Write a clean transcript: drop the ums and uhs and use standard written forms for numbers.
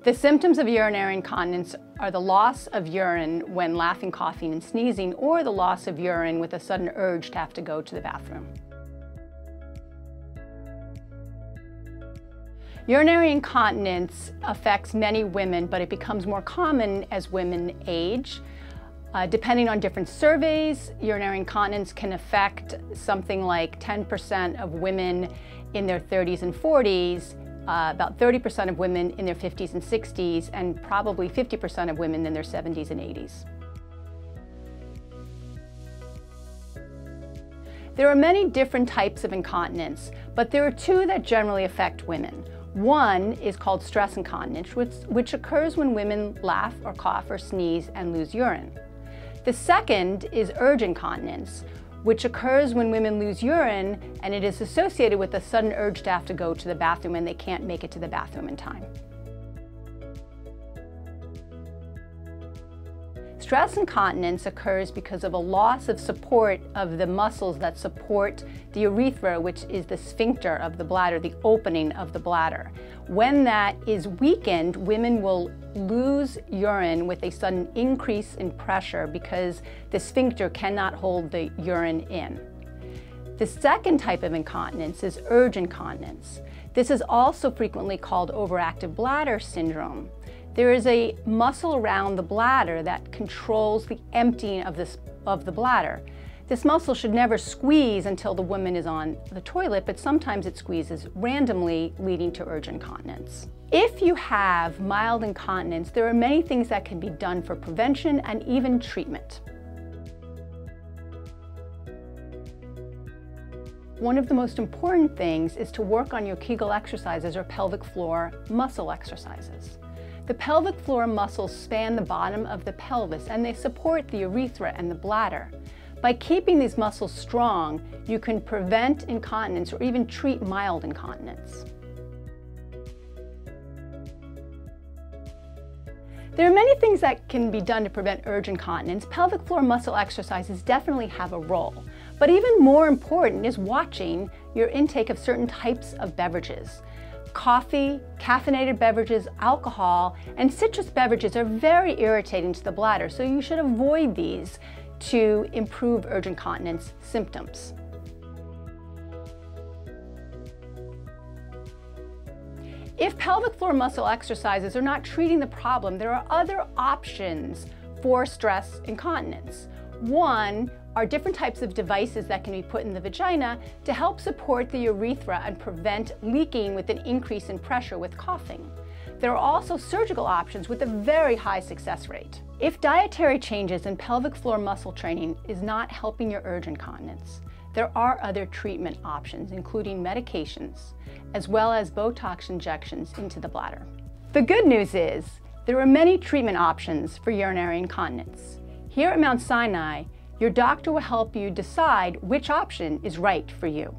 The symptoms of urinary incontinence are the loss of urine when laughing, coughing, and sneezing, or the loss of urine with a sudden urge to have to go to the bathroom. Urinary incontinence affects many women, but it becomes more common as women age. Depending on different surveys, urinary incontinence can affect something like 10% of women in their 30s and 40s, about 30% of women in their 50s and 60s, and probably 50% of women in their 70s and 80s. There are many different types of incontinence, but there are two that generally affect women. One is called stress incontinence, which occurs when women laugh or cough or sneeze and lose urine. The second is urge incontinence, which occurs when women lose urine, and it is associated with a sudden urge to have to go to the bathroom and they can't make it to the bathroom in time. Stress incontinence occurs because of a loss of support of the muscles that support the urethra, which is the sphincter of the bladder, the opening of the bladder. When that is weakened, women will lose urine with a sudden increase in pressure because the sphincter cannot hold the urine in. The second type of incontinence is urge incontinence. This is also frequently called overactive bladder syndrome. There is a muscle around the bladder that controls the emptying of the bladder. This muscle should never squeeze until the woman is on the toilet, but sometimes it squeezes randomly, leading to urge incontinence. If you have mild incontinence, there are many things that can be done for prevention and even treatment. One of the most important things is to work on your Kegel exercises or pelvic floor muscle exercises. The pelvic floor muscles span the bottom of the pelvis and they support the urethra and the bladder. By keeping these muscles strong, you can prevent incontinence or even treat mild incontinence. There are many things that can be done to prevent urge incontinence. Pelvic floor muscle exercises definitely have a role, but even more important is watching your intake of certain types of beverages. Coffee, caffeinated beverages, alcohol, and citrus beverages are very irritating to the bladder, so you should avoid these to improve urge incontinence symptoms. If pelvic floor muscle exercises are not treating the problem, there are other options for stress incontinence. One are different types of devices that can be put in the vagina to help support the urethra and prevent leaking with an increase in pressure with coughing. There are also surgical options with a very high success rate. If dietary changes and pelvic floor muscle training is not helping your urge incontinence, there are other treatment options, including medications, as well as Botox injections into the bladder. The good news is there are many treatment options for urinary incontinence. Here at Mount Sinai, your doctor will help you decide which option is right for you.